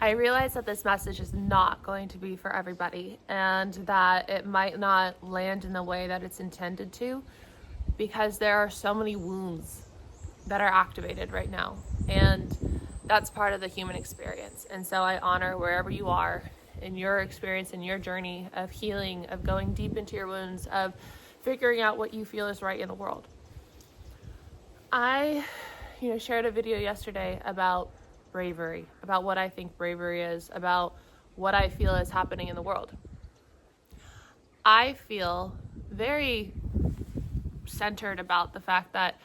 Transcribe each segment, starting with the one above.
I realize that this message is not going to be for everybody, and that it might not land in the way that it's intended to, because there are so many wounds that are activated right now, and that's part of the human experience. And so I honor wherever you are in your experience, in your journey of healing, of going deep into your wounds, of figuring out what you feel is right in the world. I shared a video yesterday about bravery, about what I think bravery is, about what I feel is happening in the world. I feel very centered about the fact that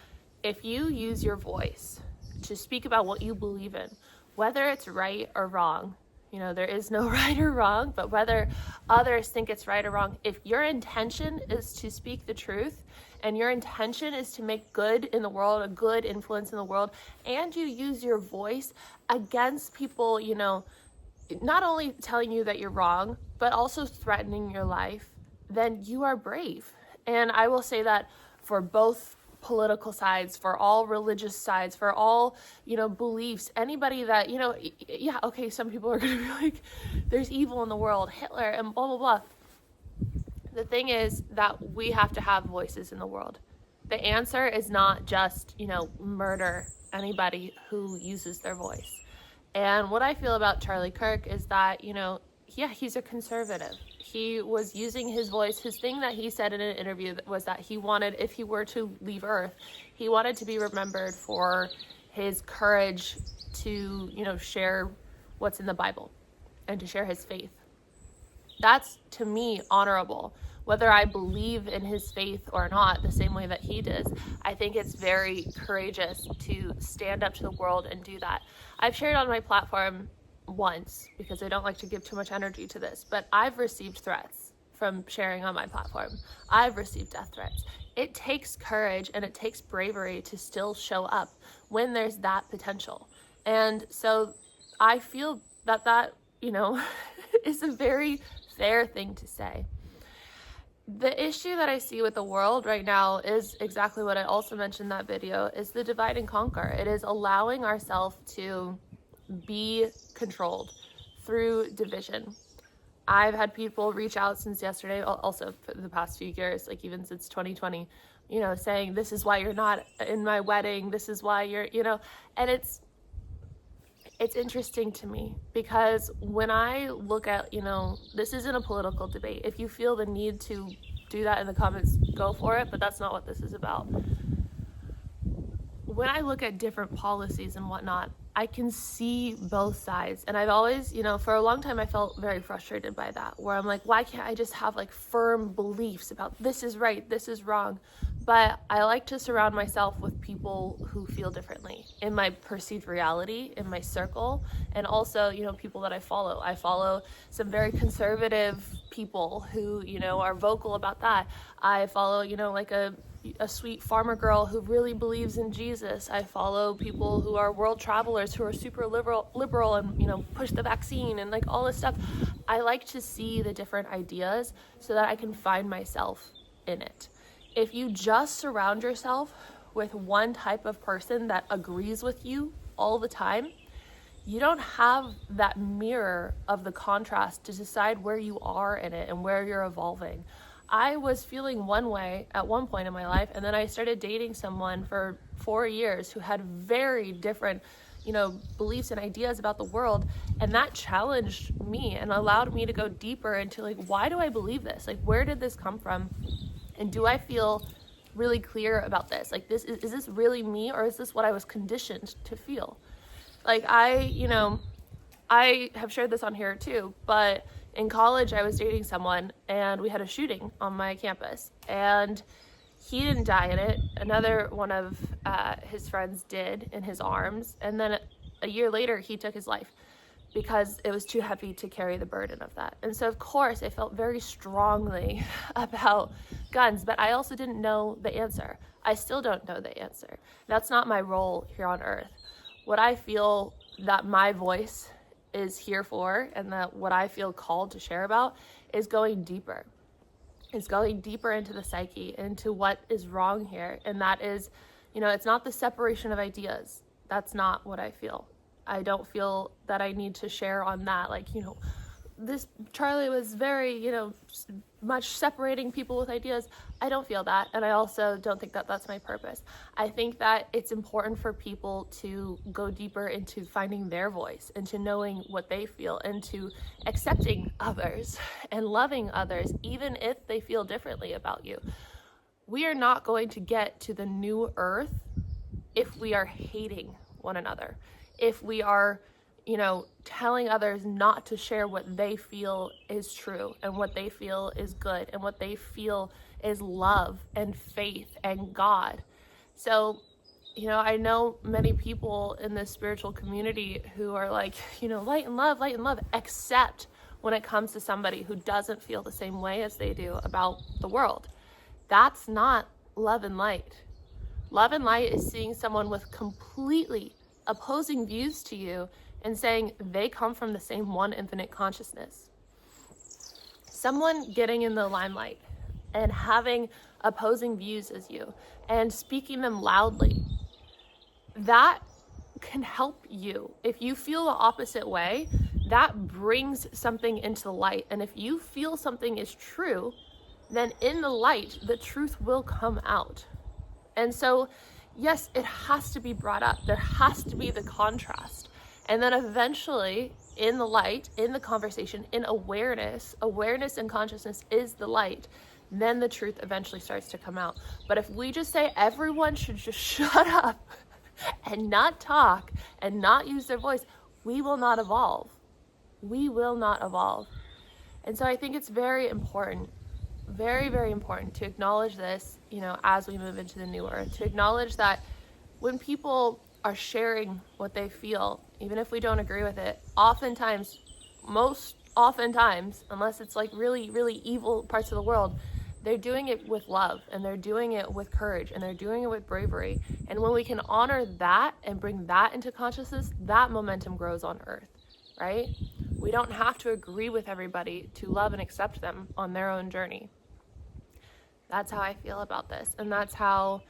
if you use your voice to speak about what you believe in, whether it's right or wrong, there is no right or wrong, but whether others think it's right or wrong, if your intention is to speak the truth and your intention is to make good in the world, a good influence in the world, and you use your voice against people, not only telling you that you're wrong, but also threatening your life, then you are brave. And I will say that for both political sides, for all religious sides, for all, beliefs, anybody that, some people are going to be like, there's evil in the world, Hitler, and blah, blah, blah. The thing is that we have to have voices in the world. The answer is not just, murder anybody who uses their voice. And what I feel about Charlie Kirk is that, he's a conservative. He was using his voice. His thing that he said in an interview was that he wanted, if he were to leave Earth, he wanted to be remembered for his courage to, share what's in the Bible and to share his faith. That's, to me, honorable. Whether I believe in his faith or not, the same way that he does, I think it's very courageous to stand up to the world and do that. I've shared on my platform once, because I don't like to give too much energy to this, but I've received threats from sharing on my platform. I've received death threats. It takes courage and it takes bravery to still show up when there's that potential. And so I feel that is a very fair thing to say. The issue that I see with the world right now is exactly what I also mentioned in that video, is the divide and conquer. It is allowing ourselves to be controlled through division. I've had people reach out since yesterday, also for the past few years, like even since 2020, saying, this is why you're not in my wedding, this is why you're, and it's interesting to me, because when I look at, this isn't a political debate. If you feel the need to do that in the comments, go for it, but that's not what this is about. When I look at different policies and whatnot, I can see both sides. And I've always, for a long time, I felt very frustrated by that, where I'm like, why can't I just have firm beliefs about this is right, this is wrong? But I like to surround myself with people who feel differently in my perceived reality, in my circle, and also, people that I follow. I follow some very conservative people who, are vocal about that. I follow, a sweet farmer girl who really believes in Jesus. I follow people who are world travelers who are super liberal and, push the vaccine and all this stuff. I like to see the different ideas so that I can find myself in it. If you just surround yourself with one type of person that agrees with you all the time, you don't have that mirror of the contrast to decide where you are in it and where you're evolving. I was feeling one way at one point in my life, and then I started dating someone for 4 years who had very different, beliefs and ideas about the world, and that challenged me and allowed me to go deeper into why do I believe this? Where did this come from? And do I feel really clear about this? Is this really me, or is this what I was conditioned to feel? I have shared this on here too, but in college, I was dating someone, and we had a shooting on my campus, and he didn't die in it. Another one of his friends did in his arms, and then a year later, he took his life because it was too heavy to carry the burden of that. And so, of course, I felt very strongly about guns, but I also didn't know the answer. I still don't know the answer. That's not my role here on Earth. What I feel that my voice is here for, and that what I feel called to share about, is going deeper. It's going deeper into the psyche, into what is wrong here. And that is, it's not the separation of ideas. That's not what I feel. I don't feel that I need to share on that. Like, you know, this Charlie was very, you know, much separating people with ideas. I don't feel that. And I also don't think that that's my purpose. I think that it's important for people to go deeper into finding their voice, into knowing what they feel, and to accepting others and loving others, even if they feel differently about you. We are not going to get to the new earth if we are hating one another, if we are, you know, telling others not to share what they feel is true and what they feel is good and what they feel is love and faith and God. So, you know, I know many people in this spiritual community who are like, you know, light and love, except when it comes to somebody who doesn't feel the same way as they do about the world. That's not love and light. Love and light is seeing someone with completely opposing views to you and saying they come from the same one infinite consciousness. Someone getting in the limelight and having opposing views as you and speaking them loudly, that can help you. If you feel the opposite way, that brings something into the light. And if you feel something is true, then in the light, the truth will come out. And so, yes, it has to be brought up. There has to be the contrast. And then eventually, in the light, in the conversation, in awareness and consciousness is the light, then the truth eventually starts to come out. But if we just say everyone should just shut up and not talk and not use their voice, we will not evolve. We will not evolve. And so I think it's very important, very, very important to acknowledge this, you know, as we move into the new earth, to acknowledge that when people are sharing what they feel, even if we don't agree with it, oftentimes, most oftentimes, unless it's like really, really evil parts of the world, they're doing it with love, and they're doing it with courage, and they're doing it with bravery. And when we can honor that and bring that into consciousness, that momentum grows on earth, right? We don't have to agree with everybody to love and accept them on their own journey. That's how I feel about this. And that's how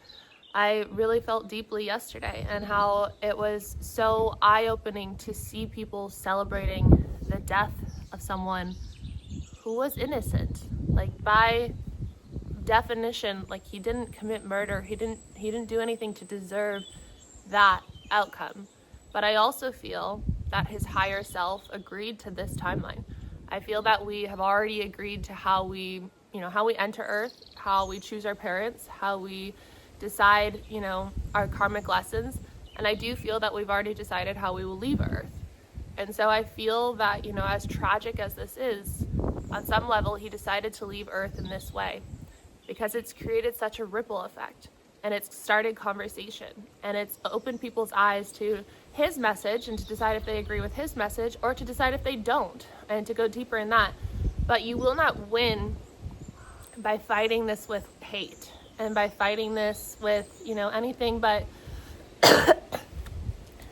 I really felt deeply yesterday, and how it was so eye-opening to see people celebrating the death of someone who was innocent. Like, by definition, like, he didn't commit murder. He didn't do anything to deserve that outcome. But I also feel that his higher self agreed to this timeline. I feel that we have already agreed to how we enter Earth, how we choose our parents, how we decide, you know, our karmic lessons. And I do feel that we've already decided how we will leave Earth. And so I feel that, you know, as tragic as this is, on some level, he decided to leave Earth in this way because it's created such a ripple effect, and it's started conversation, and it's opened people's eyes to his message and to decide if they agree with his message or to decide if they don't, and to go deeper in that. But you will not win by fighting this with hate and by fighting this with, you know, anything but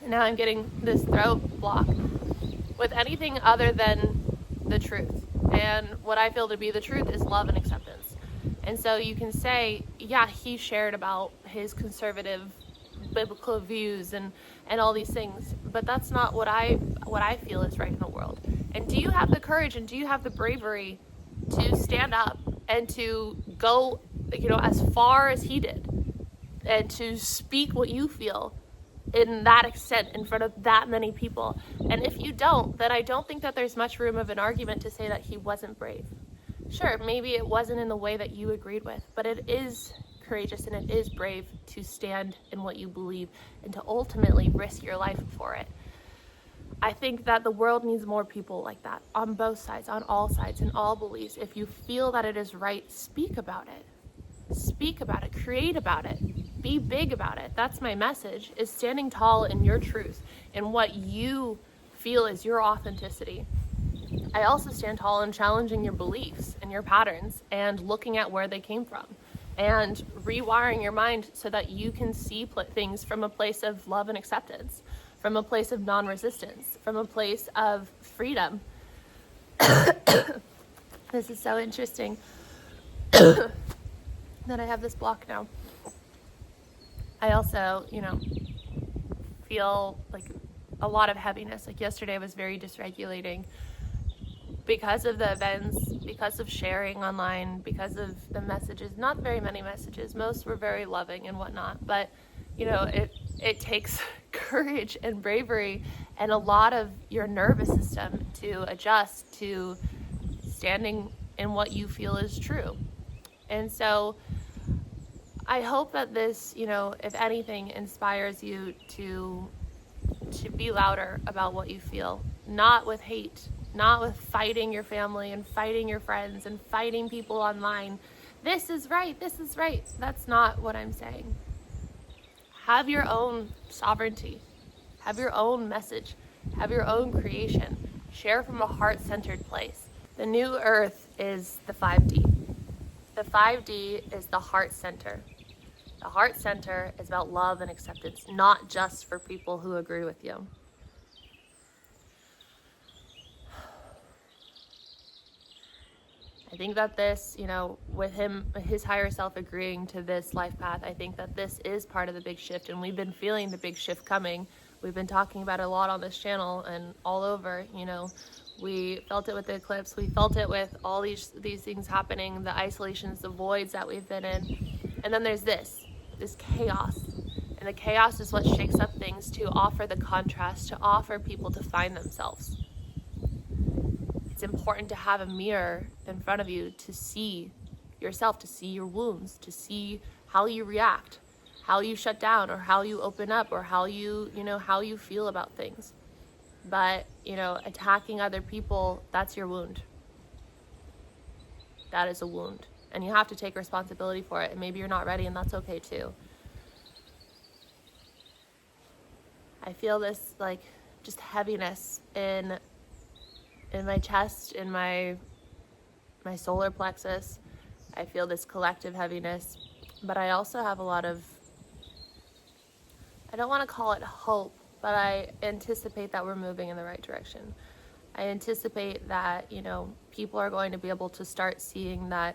now I'm getting this throat block, with anything other than the truth. And what I feel to be the truth is love and acceptance. And so you can say, yeah, he shared about his conservative biblical views and all these things, but that's not what I feel is right in the world. And do you have the courage and do you have the bravery to stand up and to go, you know, as far as he did, and to speak what you feel in that extent in front of that many people? And if you don't, then I don't think that there's much room of an argument to say that he wasn't brave. Sure, maybe it wasn't in the way that you agreed with, but it is courageous and it is brave to stand in what you believe and to ultimately risk your life for it. I think that the world needs more people like that, on both sides, on all sides, in all beliefs. If you feel that it is right, speak about it. Speak about it, create about it, be big about it. That's my message, is standing tall in your truth and what you feel is your authenticity. I also stand tall in challenging your beliefs and your patterns and looking at where they came from and rewiring your mind so that you can see things from a place of love and acceptance, from a place of non-resistance, from a place of freedom. This is so interesting that I have this block now. I also, you know, feel like a lot of heaviness. Like yesterday was very dysregulating because of the events, because of sharing online, because of the messages. Not very many messages. Most were very loving and whatnot. But, it takes courage and bravery and a lot of your nervous system to adjust to standing in what you feel is true. And so I hope that this, if anything, inspires you to be louder about what you feel, not with hate, not with fighting your family and fighting your friends and fighting people online. This is right. That's not what I'm saying. Have your own sovereignty. Have your own message. Have your own creation. Share from a heart-centered place. The new earth is the 5D. The 5D is the heart center. The heart center is about love and acceptance, not just for people who agree with you. I think that this, with his higher self agreeing to this life path, I think that this is part of the big shift, and we've been feeling the big shift coming. We've been talking about it a lot on this channel and all over, We felt it with the eclipse. We felt it with all these things happening, the isolations, the voids that we've been in. And then there's this chaos. And the chaos is what shakes up things to offer the contrast, to offer people to find themselves. It's important to have a mirror in front of you to see yourself, to see your wounds, to see how you react, how you shut down, or how you open up, or how you feel about things. But, attacking other people, that's your wound. That is a wound. And you have to take responsibility for it. And maybe you're not ready, and that's okay too. I feel this, just heaviness in my chest, in my solar plexus. I feel this collective heaviness. But I also have a lot of, I don't want to call it hope, but I anticipate that we're moving in the right direction. I anticipate that, people are going to be able to start seeing that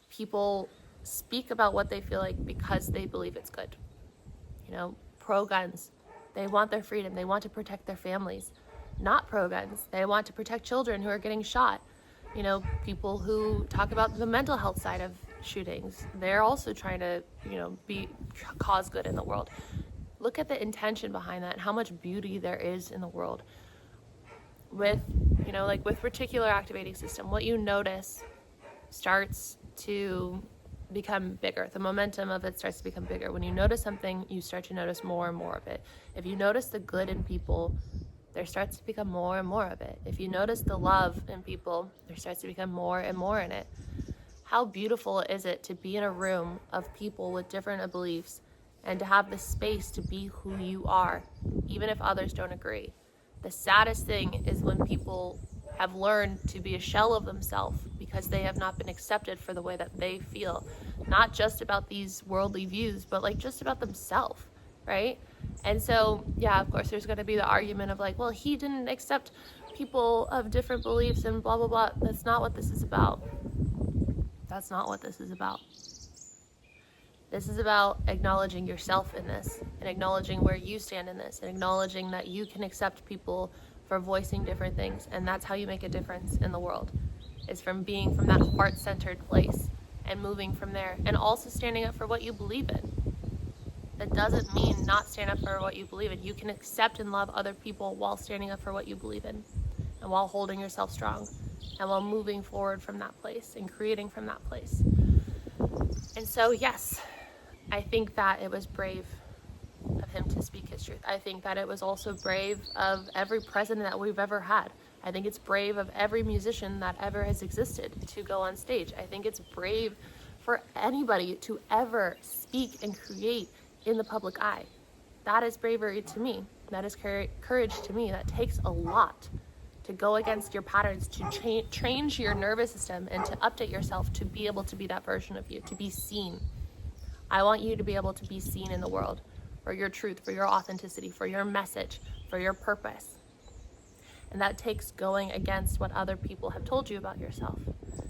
people speak about what they feel like because they believe it's good. Pro-guns, they want their freedom. They want to protect their families. Not pro-guns, they want to protect children who are getting shot. People who talk about the mental health side of shootings, they're also trying to, cause good in the world. Look at the intention behind that and how much beauty there is in the world. With, with reticular activating system, what you notice starts to become bigger. The momentum of it starts to become bigger. When you notice something, you start to notice more and more of it. If you notice the good in people, there starts to become more and more of it. If you notice the love in people, there starts to become more and more in it. How beautiful is it to be in a room of people with different beliefs and to have the space to be who you are, even if others don't agree. The saddest thing is when people have learned to be a shell of themselves because they have not been accepted for the way that they feel. Not just about these worldly views, but just about themselves, right? And so, yeah, of course, there's going to be the argument of well, he didn't accept people of different beliefs and blah, blah, blah. That's not what this is about. That's not what this is about. This is about acknowledging yourself in this and acknowledging where you stand in this and acknowledging that you can accept people for voicing different things. And that's how you make a difference in the world, is from being from that heart-centered place and moving from there, and also standing up for what you believe in. That doesn't mean not stand up for what you believe in. You can accept and love other people while standing up for what you believe in and while holding yourself strong and while moving forward from that place and creating from that place. And so, yes, I think that it was brave of him to speak his truth. I think that it was also brave of every president that we've ever had. I think it's brave of every musician that ever has existed to go on stage. I think it's brave for anybody to ever speak and create in the public eye. That is bravery to me. That is courage to me. That takes a lot to go against your patterns, to change your nervous system and to update yourself to be able to be that version of you, to be seen. I want you to be able to be seen in the world for your truth, for your authenticity, for your message, for your purpose. And that takes going against what other people have told you about yourself.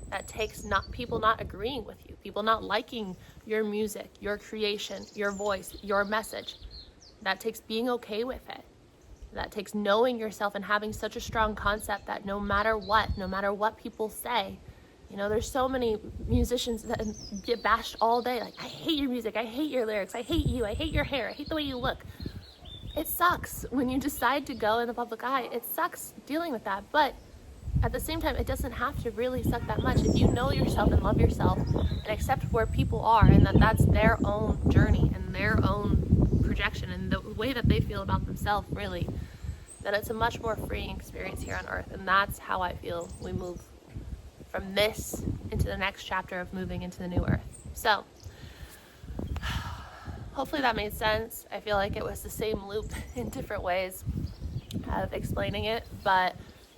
That takes people not agreeing with you, people not liking your music, your creation, your voice, your message. That takes being okay with it. That takes knowing yourself and having such a strong concept that no matter what people say, you know, there's so many musicians that get bashed all day. Like, I hate your music, I hate your lyrics, I hate you, I hate your hair, I hate the way you look. It sucks when you decide to go in the public eye. It sucks dealing with that. But at the same time, it doesn't have to really suck that much. If you know yourself and love yourself and accept where people are and that that's their own journey and their own projection and the way that they feel about themselves, really, then it's a much more freeing experience here on earth. And that's how I feel we move from this into the next chapter of moving into the new earth. So hopefully that made sense. I feel like it was the same loop in different ways of explaining it, but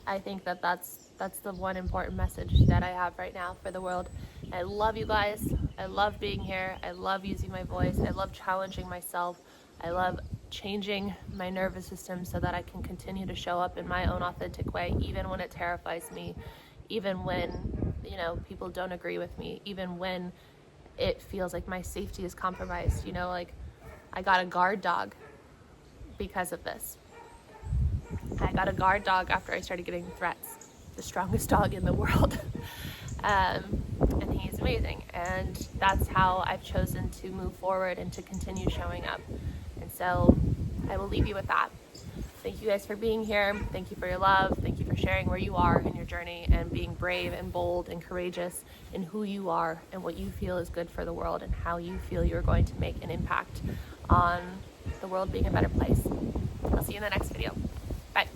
I think that that's the one important message that I have right now for the world. I love you guys. I love being here. I love using my voice. I love challenging myself. I love changing my nervous system so that I can continue to show up in my own authentic way, even when it terrifies me, even when, you know, people don't agree with me, even when it feels like my safety is compromised. You know, like, I got a guard dog because of this. I got a guard dog after I started getting threats. The strongest dog in the world. And he's amazing. And that's how I've chosen to move forward and to continue showing up. And so I will leave you with that. Thank you guys for being here. Thank you for your love. Thank you for sharing where you are in your journey and being brave and bold and courageous in who you are and what you feel is good for the world and how you feel you're going to make an impact on the world being a better place. I'll see you in the next video. Bye.